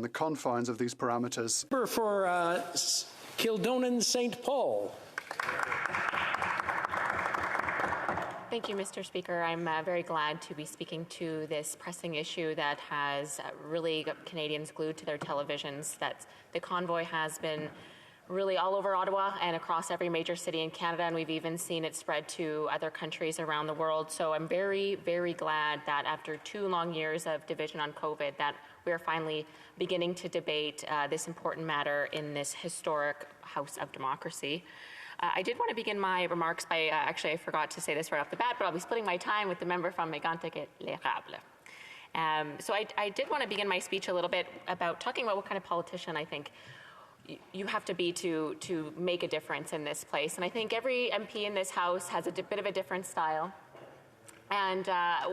the confines of these parameters. For Kildonan St. Paul. Thank you, Mr. Speaker. I'm very glad to be speaking to this pressing issue that has really got Canadians glued to their televisions. That the convoy has been really all over Ottawa and across every major city in Canada, and we've even seen it spread to other countries around the world. So I'm very, very glad that after 2 long years of division on COVID, that we're finally beginning to debate this important matter in this historic House of Democracy. I did want to begin my remarks by, actually I forgot to say this right off the bat, but I'll be splitting my time with the member from Mégantic-l'Érable. So I did want to begin my speech a little bit about talking about what kind of politician I think you have to be to make a difference in this place. And I think every MP in this House has a bit of a different style. And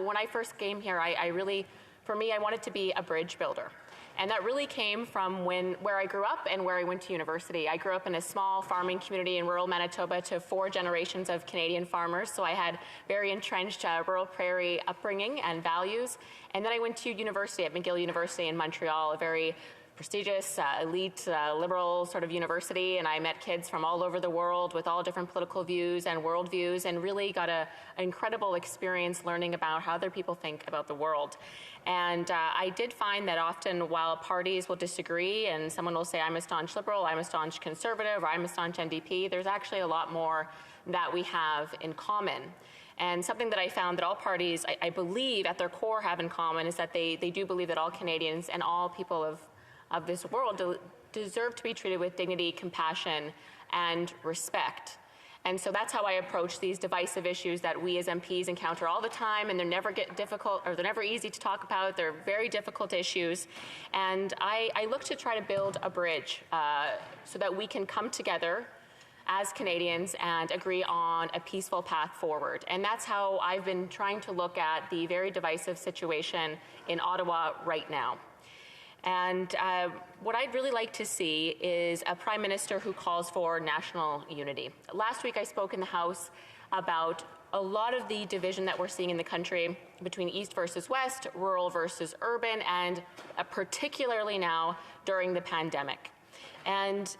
when I first came here, I really, for me, I wanted to be a bridge builder. And that really came from where I grew up and where I went to university. I grew up in a small farming community in rural Manitoba to 4 generations of Canadian farmers, so I had very entrenched rural prairie upbringing and values. And then I went to university at McGill University in Montreal, a very prestigious, elite, liberal sort of university, and I met kids from all over the world with all different political views and worldviews, and really got an incredible experience learning about how other people think about the world. And I did find that often while parties will disagree and someone will say, I'm a staunch liberal, I'm a staunch conservative, or I'm a staunch NDP, there's actually a lot more that we have in common. And something that I found that all parties, I believe, at their core have in common is that they do believe that all Canadians and all people of this world deserve to be treated with dignity, compassion, and respect. And so that's how I approach these divisive issues that we as MPs encounter all the time, and they're never difficult, or they're never easy to talk about. They're very difficult issues. And I look to try to build a bridge so that we can come together as Canadians and agree on a peaceful path forward. And that's how I've been trying to look at the very divisive situation in Ottawa right now. And what I'd really like to see is a Prime Minister who calls for national unity. Last week I spoke in the House about a lot of the division that we're seeing in the country between East versus West, rural versus urban, and particularly now during the pandemic. And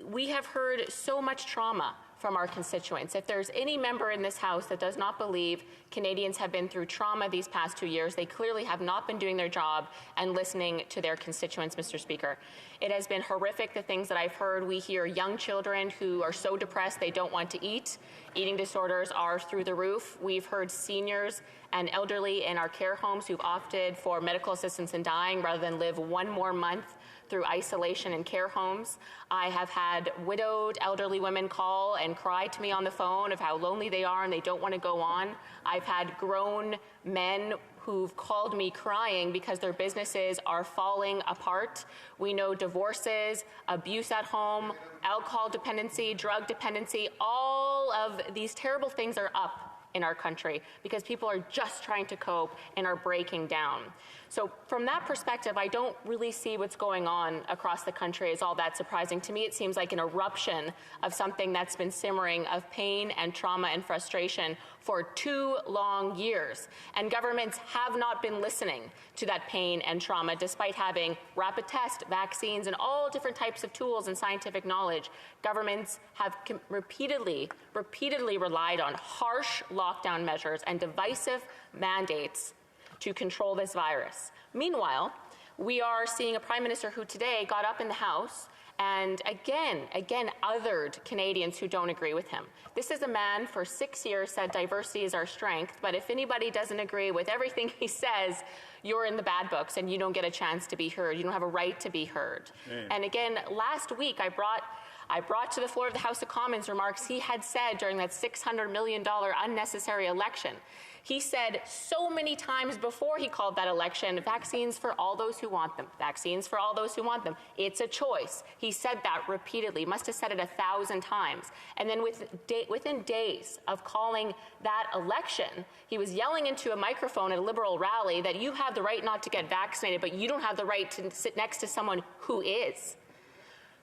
we have heard so much trauma from our constituents. If there's any member in this House that does not believe Canadians have been through trauma these past 2 years, they clearly have not been doing their job and listening to their constituents, Mr. Speaker. It has been horrific, the things that I've heard. We hear young children who are so depressed they don't want to eat. Eating disorders are through the roof. We've heard seniors and elderly in our care homes who've opted for medical assistance in dying rather than live 1 more month through isolation in care homes. I have had widowed elderly women call and cry to me on the phone of how lonely they are and they don't want to go on. I've had grown men who've called me crying because their businesses are falling apart. We know divorces, abuse at home, alcohol dependency, drug dependency, all of these terrible things are up in our country because people are just trying to cope and are breaking down. So from that perspective, I don't really see what's going on across the country as all that surprising. To me, it seems like an eruption of something that's been simmering of pain and trauma and frustration for 2 long years. And governments have not been listening to that pain and trauma despite having rapid tests, vaccines, and all different types of tools and scientific knowledge. Governments have repeatedly relied on harsh lockdown measures and divisive mandates to control this virus. Meanwhile, we are seeing a Prime Minister who today got up in the House and again othered Canadians who don't agree with him. This is a man for 6 years said diversity is our strength, but if anybody doesn't agree with everything he says, you're in the bad books and you don't get a chance to be heard. You don't have a right to be heard. And again, last week I brought to the floor of the House of Commons remarks he had said during that $600 million unnecessary election. He said so many times before he called that election, vaccines for all those who want them, vaccines for all those who want them. It's a choice. He said that repeatedly, must have said it 1,000 times. And then within days of calling that election, he was yelling into a microphone at a Liberal rally that you have the right not to get vaccinated, but you don't have the right to sit next to someone who is.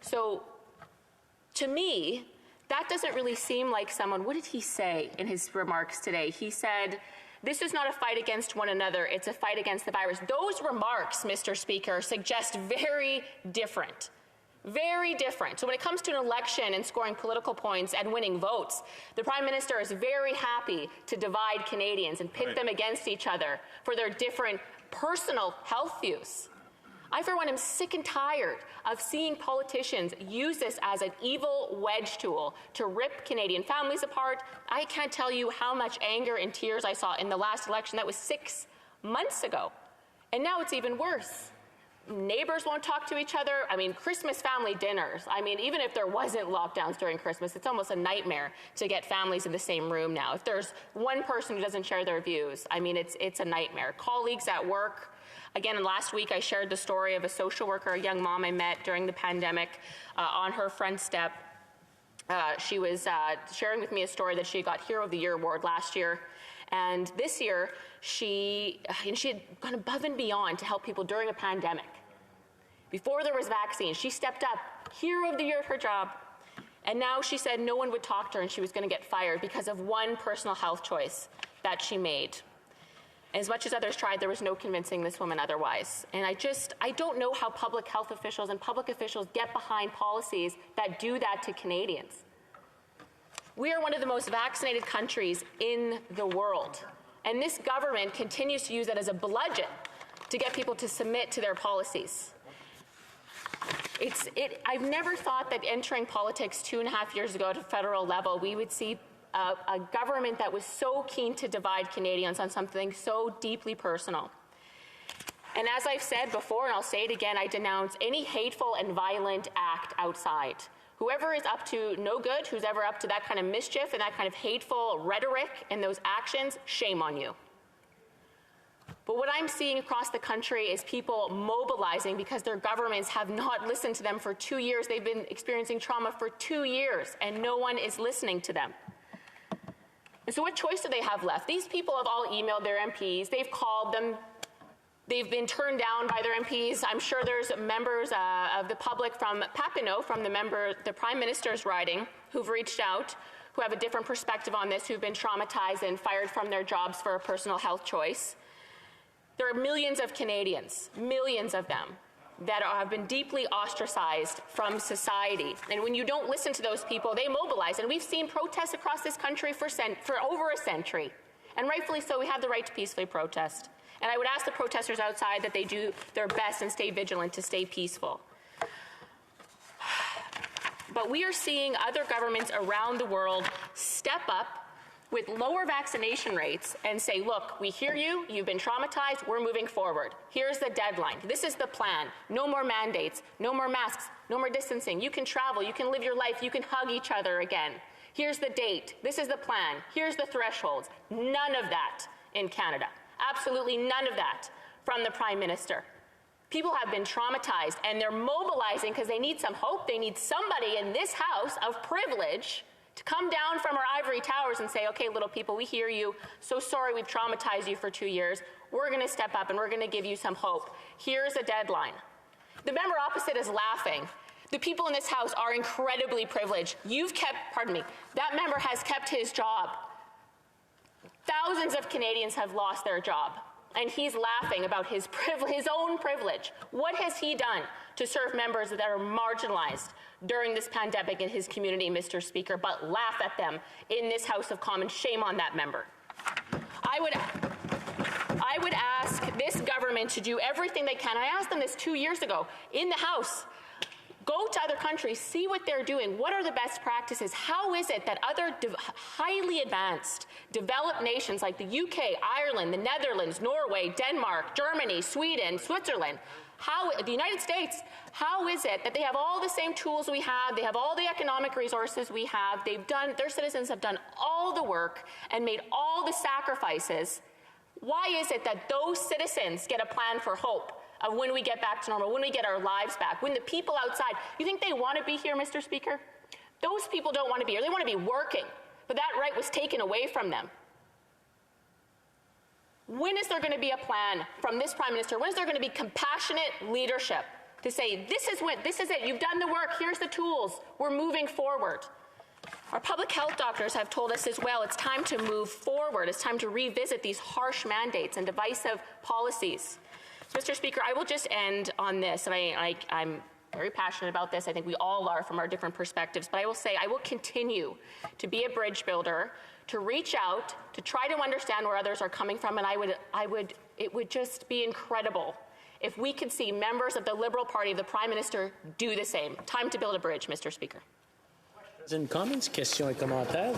So to me, that doesn't really seem like someone. What did he say in his remarks today? He said This is not a fight against one another, it's a fight against the virus. Those remarks, Mr. Speaker, suggest very different. Very different. So when it comes to an election and scoring political points and winning votes, the Prime Minister is very happy to divide Canadians and pit them against each other for their different personal health views. I, for one, am sick and tired of seeing politicians use this as an evil wedge tool to rip Canadian families apart. I can't tell you how much anger and tears I saw in the last election. That was 6 months ago. And now it's even worse. Neighbors won't talk to each other. I mean, Christmas family dinners. I mean, even if there wasn't lockdowns during Christmas, it's almost a nightmare to get families in the same room now. If there's one person who doesn't share their views, I mean, it's a nightmare. Colleagues at work. Again, last week I shared the story of a social worker, a young mom I met during the pandemic on her front step. She was sharing with me a story that she got Hero of the Year award last year. And this year, she had gone above and beyond to help people during a pandemic. Before there was vaccines, she stepped up, Hero of the Year at her job. And now she said no one would talk to her and she was going to get fired because of one personal health choice that she made. As much as others tried, there was no convincing this woman otherwise. And I don't know how public health officials and public officials get behind policies that do that to Canadians. We are one of the most vaccinated countries in the world. And this government continues to use that as a bludgeon to get people to submit to their policies. I've never thought that entering politics 2.5 years ago at a federal level, we would see a government that was so keen to divide Canadians on something so deeply personal. And as I've said before, and I'll say it again, I denounce any hateful and violent act outside. Whoever is up to no good, who's ever up to that kind of mischief and that kind of hateful rhetoric and those actions, shame on you. But what I'm seeing across the country is people mobilizing because their governments have not listened to them for 2 years. They've been experiencing trauma for 2 years, and no one is listening to them. And so what choice do they have left? These people have all emailed their MPs. They've called them. They've been turned down by their MPs. I'm sure there's members of the public from Papineau, from the Prime Minister's riding, who've reached out, who have a different perspective on this, who've been traumatized and fired from their jobs for a personal health choice. There are millions of Canadians, millions of them, that have been deeply ostracized from society. And when you don't listen to those people, they mobilize. And we've seen protests across this country for over a century. And rightfully so, we have the right to peacefully protest. And I would ask the protesters outside that they do their best and stay vigilant to stay peaceful. But we are seeing other governments around the world step up with lower vaccination rates and say, look, we hear you, you've been traumatized, we're moving forward. Here's the deadline. This is the plan. No more mandates, no more masks, no more distancing. You can travel, you can live your life, you can hug each other again. Here's the date. This is the plan. Here's the thresholds. None of that in Canada. Absolutely none of that from the Prime Minister. People have been traumatized and they're mobilizing because they need some hope. They need somebody in this House of privilege to come down from our ivory towers and say, okay, little people, we hear you. So sorry we've traumatized you for 2 years. We're going to step up and we're going to give you some hope. Here's a deadline. The member opposite is laughing. The people in this House are incredibly privileged. That member has kept his job. Thousands of Canadians have lost their job. And he's laughing about his own privilege. What has he done to serve members that are marginalized during this pandemic in his community, Mr. Speaker, but laugh at them in this House of Commons? Shame on that member. I would ask this government to do everything they can. I asked them this 2 years ago in the House. Go to other countries, see what they're doing. What are the best practices? How is it that other highly advanced, developed nations like the UK, Ireland, the Netherlands, Norway, Denmark, Germany, Sweden, Switzerland, the United States, how is it that they have all the same tools we have, they have all the economic resources we have, their citizens have done all the work and made all the sacrifices? Why is it that those citizens get a plan for hope of when we get back to normal, when we get our lives back, when the people outside, you think they want to be here, Mr. Speaker? Those people don't want to be here. They want to be working, but that right was taken away from them. When is there going to be a plan from this Prime Minister? When is there going to be compassionate leadership to say, this is it, you've done the work, here's the tools, we're moving forward? Our public health doctors have told us as well it's time to move forward. It's time to revisit these harsh mandates and divisive policies. So, Mr. Speaker, I will just end on this. And I'm very passionate about this. I think we all are from our different perspectives. But I will say I will continue to be a bridge builder, to reach out, to try to understand where others are coming from. And it would just be incredible if we could see members of the Liberal Party, the Prime Minister, do the same. Time to build a bridge, Mr. Speaker. Comments, questions et commentaires.